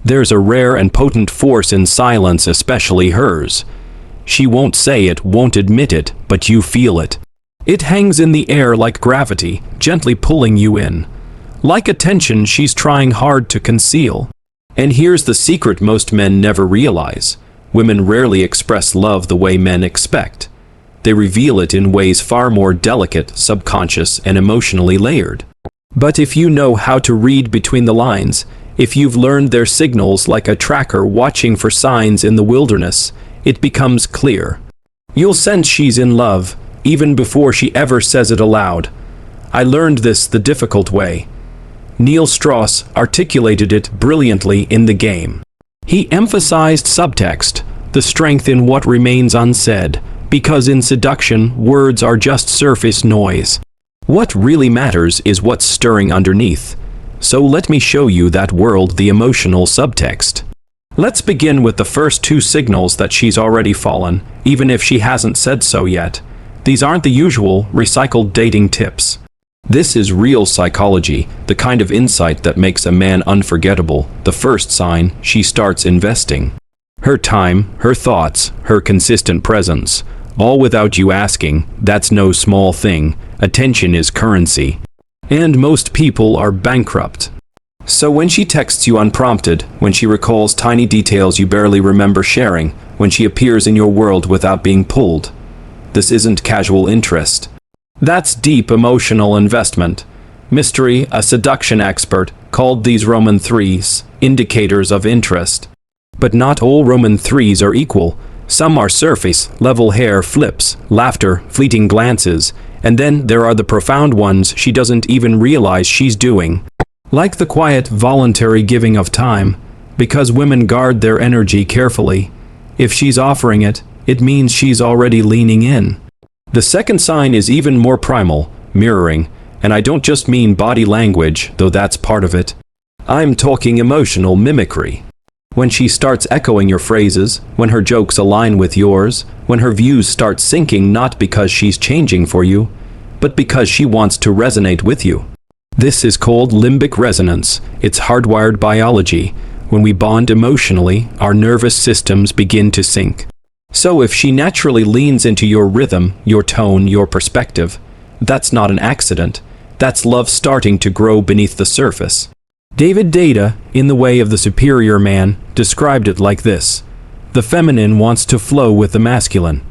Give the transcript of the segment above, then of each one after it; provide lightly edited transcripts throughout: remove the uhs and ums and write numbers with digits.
There's a rare and potent force in silence, especially hers. She won't say it, won't admit it, but you feel it. It hangs in the air like gravity, gently pulling you in. Like a tension she's trying hard to conceal. And here's the secret most men never realize. Women rarely express love the way men expect. They reveal it in ways far more delicate, subconscious, and emotionally layered. But if you know how to read between the lines, if you've learned their signals like a tracker watching for signs in the wilderness, it becomes clear. You'll sense she's in love, even before she ever says it aloud. I learned this the difficult way. Neil Strauss articulated it brilliantly in The Game. He emphasized subtext, the strength in what remains unsaid, because in seduction, words are just surface noise. What really matters is what's stirring underneath. So let me show you that world, the emotional subtext. Let's begin with the first two signals that she's already fallen, even if she hasn't said so yet. These aren't the usual, recycled dating tips. This is real psychology, the kind of insight that makes a man unforgettable. The first sign, she starts investing. Her time, her thoughts, her consistent presence, all without you asking. That's no small thing. Attention is currency. And most people are bankrupt. So when she texts you unprompted, when she recalls tiny details you barely remember sharing, when she appears in your world without being pulled, this isn't casual interest. That's deep emotional investment. Mystery, a seduction expert, called these Roman threes indicators of interest. But not all Roman threes are equal. Some are surface, level hair flips, laughter, fleeting glances, and then there are the profound ones she doesn't even realize she's doing. Like the quiet, voluntary giving of time, because women guard their energy carefully. If she's offering it, it means she's already leaning in. The second sign is even more primal, mirroring, and I don't just mean body language, though that's part of it. I'm talking emotional mimicry. When she starts echoing your phrases, when her jokes align with yours, when her views start syncing not because she's changing for you, but because she wants to resonate with you. This is called limbic resonance. It's hardwired biology. When we bond emotionally, our nervous systems begin to sync. So if she naturally leans into your rhythm, your tone, your perspective, that's not an accident. That's love starting to grow beneath the surface. David Data, in The Way of the Superior Man, described it like this. The feminine wants to flow with the masculine,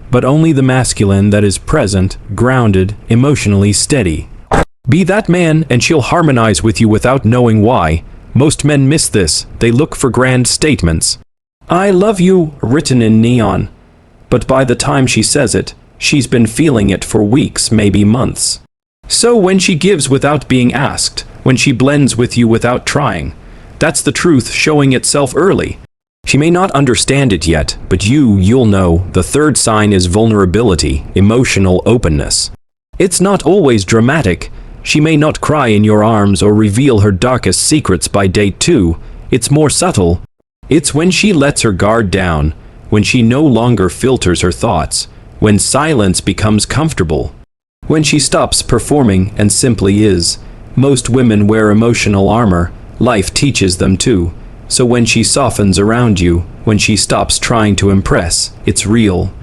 but only the masculine that is present, grounded, emotionally steady. Be that man and she'll harmonize with you without knowing why. Most men miss this. They look for grand statements. I love you, written in neon. But by the time she says it, she's been feeling it for weeks, maybe months. So when she gives without being asked, when she blends with you without trying, that's the truth showing itself early. She may not understand it yet, but you'll know. The third sign is vulnerability, emotional openness. It's not always dramatic. She may not cry in your arms or reveal her darkest secrets by date 2. It's more subtle. It's when she lets her guard down, when she no longer filters her thoughts, when silence becomes comfortable, when she stops performing and simply is. Most women wear emotional armor. Life teaches them to. So when she softens around you, when she stops trying to impress, it's real.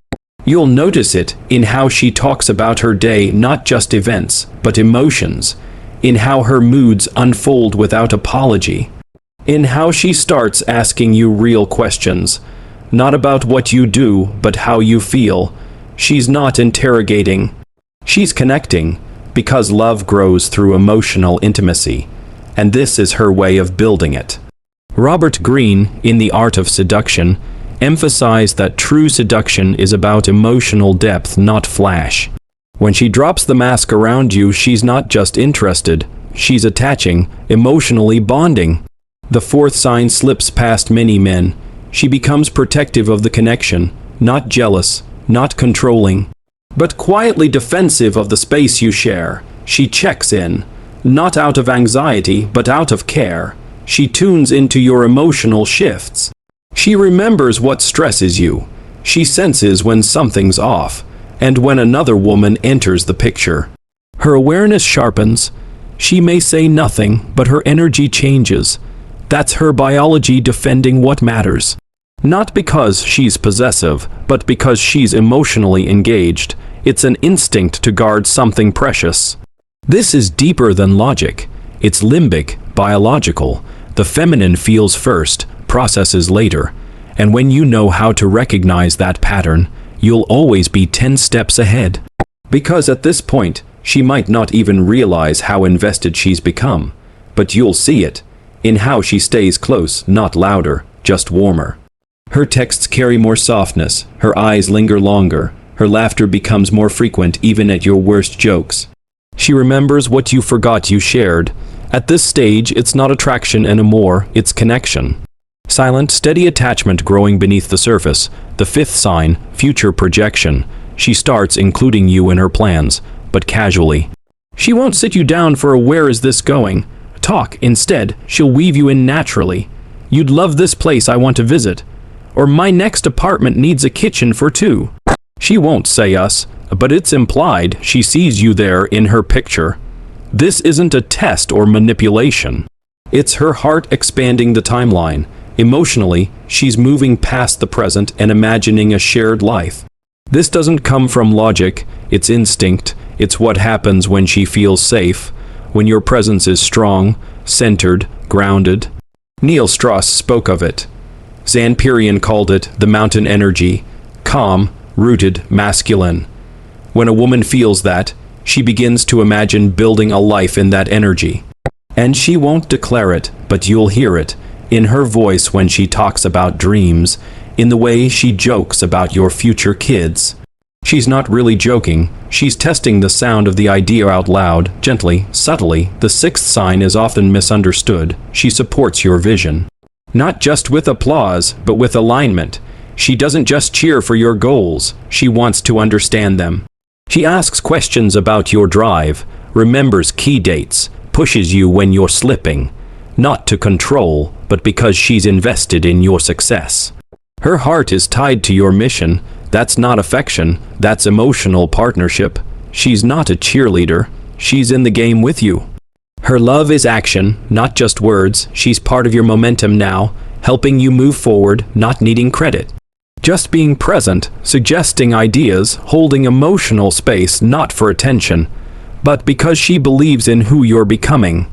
You'll notice it in how she talks about her day, not just events, but emotions, in how her moods unfold without apology, in how she starts asking you real questions, not about what you do, but how you feel. She's not interrogating. She's connecting, because love grows through emotional intimacy, and this is her way of building it. Robert Greene, in The Art of Seduction, emphasized that true seduction is about emotional depth, not flash. When she drops the mask around you, she's not just interested, she's attaching, emotionally bonding. The fourth sign slips past many men. She becomes protective of the connection, not jealous, not controlling, but quietly defensive of the space you share. She checks in, not out of anxiety, but out of care. She tunes into your emotional shifts. She remembers what stresses you. She senses when something's off, and when another woman enters the picture. Her awareness sharpens. She may say nothing, but her energy changes. That's her biology defending what matters. Not because she's possessive, but because she's emotionally engaged. It's an instinct to guard something precious. This is deeper than logic. It's limbic, biological. The feminine feels first, processes later. And when you know how to recognize that pattern, you'll always be 10 steps ahead. Because at this point, she might not even realize how invested she's become. But you'll see it, in how she stays close, not louder, just warmer. Her texts carry more softness, her eyes linger longer, her laughter becomes more frequent even at your worst jokes. She remembers what you forgot you shared. At this stage, it's not attraction anymore, it's connection. Silent, steady attachment growing beneath the surface. The fifth sign, future projection. She starts including you in her plans, but casually. She won't sit you down for a "where is this going?" talk. Instead, she'll weave you in naturally. "You'd love this place I want to visit." Or "my next apartment needs a kitchen for two." She won't say us, but it's implied she sees you there in her picture. This isn't a test or manipulation. It's her heart expanding the timeline. Emotionally, she's moving past the present and imagining a shared life. This doesn't come from logic, it's instinct. It's what happens when she feels safe, when your presence is strong, centered, grounded. Neil Strauss spoke of it. Zanpirian called it the mountain energy, calm, rooted, masculine. When a woman feels that, she begins to imagine building a life in that energy. And she won't declare it, but you'll hear it, in her voice when she talks about dreams, in the way she jokes about your future kids. She's not really joking, she's testing the sound of the idea out loud, gently, subtly. The sixth sign is often misunderstood. She supports your vision. Not just with applause, but with alignment. She doesn't just cheer for your goals, she wants to understand them. She asks questions about your drive, remembers key dates, pushes you when you're slipping. Not to control, but because she's invested in your success. Her heart is tied to your mission. That's not affection, that's emotional partnership. She's not a cheerleader, she's in the game with you. Her love is action, not just words. She's part of your momentum now, helping you move forward, not needing credit. Just being present, suggesting ideas, holding emotional space, not for attention, but because she believes in who you're becoming.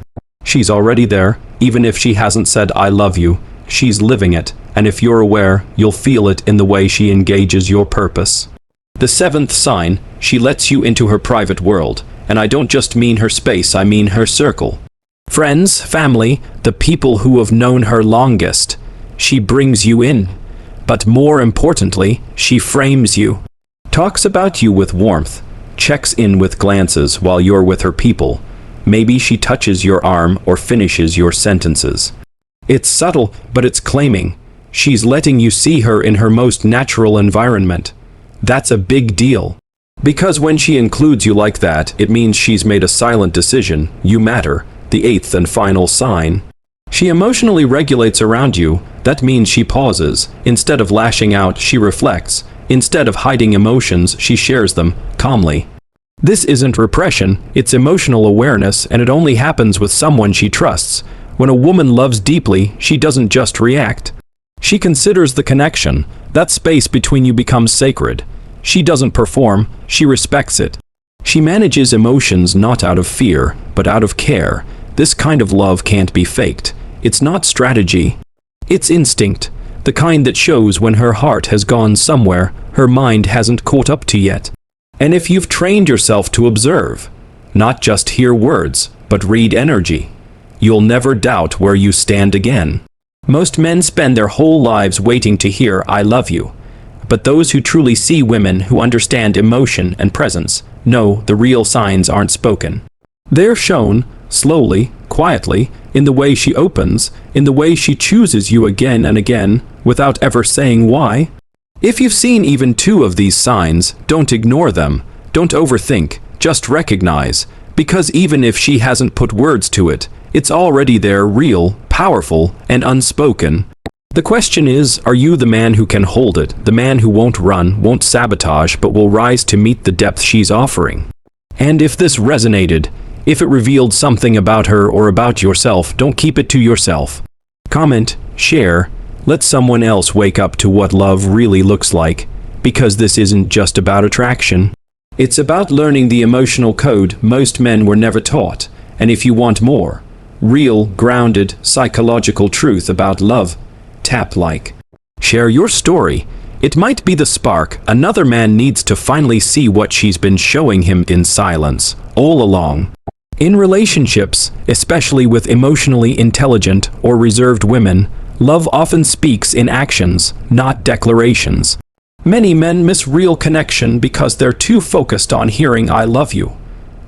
She's already there, even if she hasn't said "I love you." She's living it, and if you're aware, you'll feel it in the way she engages your purpose. The seventh sign, she lets you into her private world, and I don't just mean her space, I mean her circle. Friends, family, the people who have known her longest. She brings you in, but more importantly, she frames you. Talks about you with warmth, checks in with glances while you're with her people. Maybe she touches your arm or finishes your sentences. It's subtle, but it's claiming. She's letting you see her in her most natural environment. That's a big deal. Because when she includes you like that, it means she's made a silent decision. You matter. The eighth and final sign. She emotionally regulates around you. That means she pauses. Instead of lashing out, she reflects. Instead of hiding emotions, she shares them, calmly. This isn't repression, it's emotional awareness, and it only happens with someone she trusts. When a woman loves deeply, she doesn't just react. She considers the connection. That space between you becomes sacred. She doesn't perform, she respects it. She manages emotions not out of fear, but out of care. This kind of love can't be faked. It's not strategy. It's instinct. The kind that shows when her heart has gone somewhere her mind hasn't caught up to yet. And if you've trained yourself to observe, not just hear words, but read energy, you'll never doubt where you stand again. Most men spend their whole lives waiting to hear "I love you." But those who truly see women who understand emotion and presence know the real signs aren't spoken. They're shown, slowly, quietly, in the way she opens, in the way she chooses you again and again, without ever saying why. If you've seen even 2 of these signs, don't ignore them. Don't overthink, just recognize. Because even if she hasn't put words to it, it's already there, real, powerful, and unspoken. The question is, are you the man who can hold it, the man who won't run, won't sabotage, but will rise to meet the depth she's offering? And if this resonated, if it revealed something about her or about yourself, don't keep it to yourself. Comment, share, let someone else wake up to what love really looks like, because this isn't just about attraction. It's about learning the emotional code most men were never taught, and if you want more real, grounded, psychological truth about love, tap like. Share your story. It might be the spark another man needs to finally see what she's been showing him in silence all along. In relationships, especially with emotionally intelligent or reserved women, love often speaks in actions, not declarations. Many men miss real connection because they're too focused on hearing "I love you,"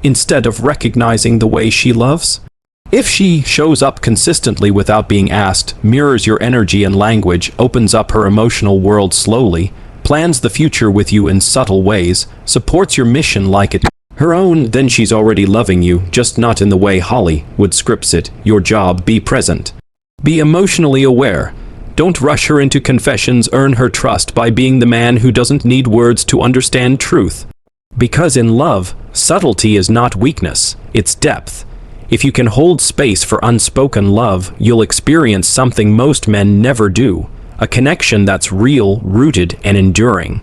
instead of recognizing the way she loves. If she shows up consistently without being asked, mirrors your energy and language, opens up her emotional world slowly, plans the future with you in subtle ways, supports your mission like it her own, then she's already loving you, just not in the way Hollywood scripts it. Your job: be present. Be emotionally aware. Don't rush her into confessions. Earn her trust by being the man who doesn't need words to understand truth. Because in love, subtlety is not weakness, it's depth. If you can hold space for unspoken love, you'll experience something most men never do, a connection that's real, rooted, and enduring.